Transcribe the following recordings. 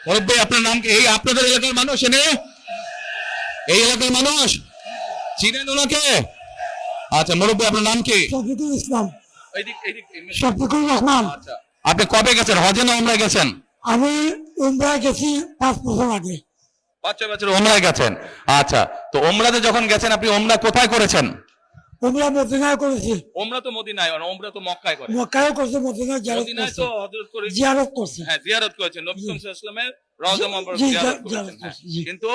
মুরব্বী আপনার নাম কি? এই আপনাদের এলাকার মানুষ এনে এই এলাকার মানুষ চিনেন ওনাকে? আচ্ছা মুরব্বী আপনার নাম কি? শফিকুল ইসলাম। আচ্ছা শফিকুল রহমান। আপনি কবে গেছেন হজে না উমরায় গেছেন? আমি উমরায় গেছি 5 বছর আগে। 5 বছর উমরায় গেছেন। আচ্ছা, তো উমরাতে যখন গেছেন আপনি উমরা কোথায় করেছেন? উমরা মদিনায় করেছি। উমরা তো মদিনায়, উমরা তো মক্কায় করে। মক্কায় করছে, মদিনায় মদিনায় তো হযরত করে জিয়ারত করছে। হ্যাঁ, জিয়ারত করেছেন, নবী সাল্লাল্লাহু আলাইহি ওয়াসাল্লামের রওজা মুবারক জি, জিয়ারত জিয়ারত করেছেন। হ্যাঁ, করেছে, জি। কিন্তু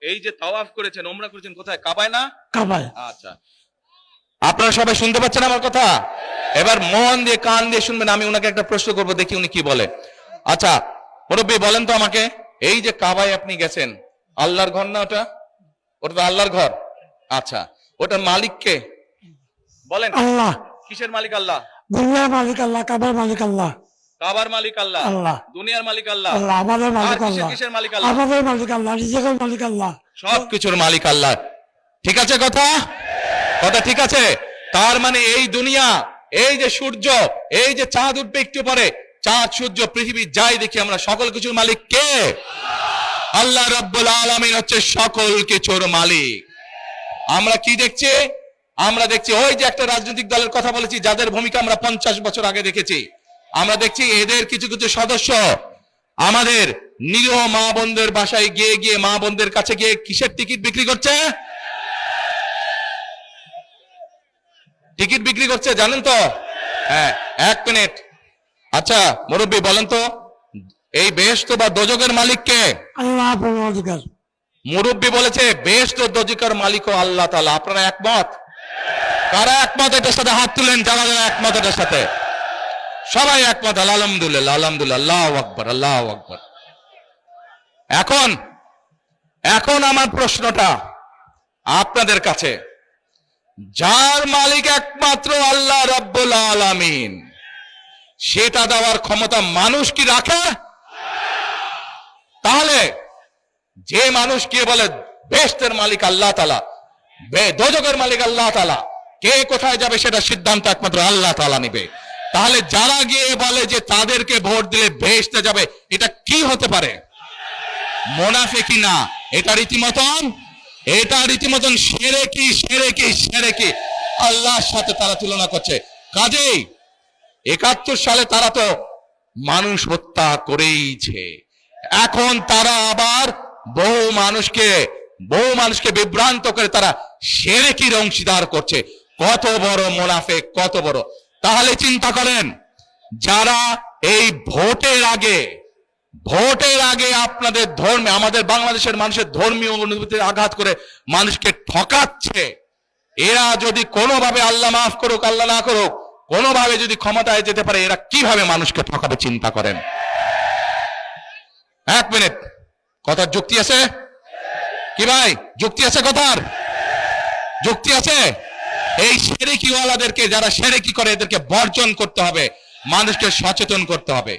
এই যে তাওয়াফ করেছেন, উমরা করেছেন কোথায়? কাবায় না? কাবায়। আচ্ছা, আপনারা সবাই শুনতে পাচ্ছেন আমার কথা? এবার মন দিয়ে কান দিয়ে শুনবেন। আমি উনাকে একটা প্রশ্ন করব, দেখি উনি কি বলে। আচ্ছা মুরব্বী বলেন তো আমাকে, এই যে কাবায় আপনি গেছেন, আল্লাহর ঘর না ওটা? ওটা তো আল্লাহর ঘর। আচ্ছা, ওটার মালিক কে বলেন? আল্লাহ। কিসের মালিক? আল্লাহ। দুনিয়ার মালিক আল্লাহ, কাবার মালিক আল্লাহ। কাবার মালিক আল্লাহ, আল্লাহ। দুনিয়ার মালিক আল্লাহ, আল্লাহ। আমাদের আর মালিক আল্লাহ। কিসের মালিক আল্লাহ? আমাদের মালিক আল্লাহ, রিজিকের মালিক আল্লাহ, সবকিছুর মালিক আল্লাহ। ঠিক আছে কথা? কথা ঠিক আছে? তার মানে এই দুনিয়া, এই যে সূর্য, এই যে চাঁদ উঠবে একটু পরে, চাঁদ সূর্য পৃথিবী যাই দেখি আমরা, সকল কিছুর মালিক কে? আল্লাহ রাব্বুল আলামিন হচ্ছে সকল কিছুর মালিক। আমরা কি দেখছি? আমরা দেখছি ওই যে একটা রাজনৈতিক দলের কথা বলেছি, যাদের ভূমিকা আমরা 50 বছর আগে দেখেছি। আমরা দেখছি এদের কিছু কিছু সদস্য আমাদের নিরীহ মা বোনদের বাসায় গিয়ে গিয়ে, মা বোনদের কাছে গিয়ে কিসের টিকিট বিক্রি করছে? টিকিট বিক্রি করছে, জানেন তো? হ্যাঁ, 1 মিনিট। আচ্ছা মুরব্বী বলেন তো, এই বেহেশত বা দোজখের মালিক কে? আল্লাহ পরমাধিকার। মুরব্বী বলেছে বেহেশত ও দোজখের মালিকও আল্লাহ তাআলা। আপনারা একমত? কারা একমত এটার সাথে হাত তুলেন, যারা যারা একমত এটার সাথে। সবাই একমত, আলহামদুলিল্লাহ, আলহামদুলিল্লাহ, আল্লাহু আকবার, আল্লাহু আকবার। এখন আমার প্রশ্নটা আপনাদের কাছে, যার মালিক একমাত্র আল্লাহ রাব্বুল আলামিন, সেটা দেওয়ার ক্ষমতা মানুষ কি রাখে? তাহলে যে মানুষ কে বলে বেহেশতের মালিক আল্লাহ তাআলা, দোজখের মালিক আল্লাহ তাআলা, কে কোথায় যাবে সেটা সিদ্ধান্ত একমাত্র আল্লাহ তাআলা নেবে। তাহলে যারা গিয়ে বলে যে তাদেরকে ভোট দিলে বেহেশতে যাবে, এটা কি হতে পারে? মুনাফিকি না, এটা রীতিমতন শিরকি, শিরকি, শিরকি। আল্লাহর সাথে তারা তুলনা করছে। কাজেই 71 সালে তারা তো মানুষ হত্যা করেইছে। এখন তারা আবার বহু মানুষকে বিভ্রান্ত করে তারা শিরকির অংশীদার করছে। কত বড় মুনাফিক, কত বড়! তাহলে চিন্তা করেন, যারা এই ভোটের আগে আপনাদের ধর্মে, আমাদের বাংলাদেশের মানুষের ধর্মীয় অনুভূতির আঘাত করে মানুষকে ঠকাচ্ছে, এরা যদি কোনোভাবে, আল্লাহ মাফ করুক আল্লাহ না করুক, কোনোভাবে যদি ক্ষমতায় যেতে পারে, এরা কিভাবে মানুষকে ঠকাবে চিন্তা করেন। 1 মিনিট, কথার যুক্তি আছে কি ভাই? যুক্তি আছে কথার? যুক্তি আছে? এই শিরকিওয়ালাদেরকে, যারা শিরকি করে, এদেরকে বর্জন করতে হবে, মানুষকে সচেতন করতে হবে।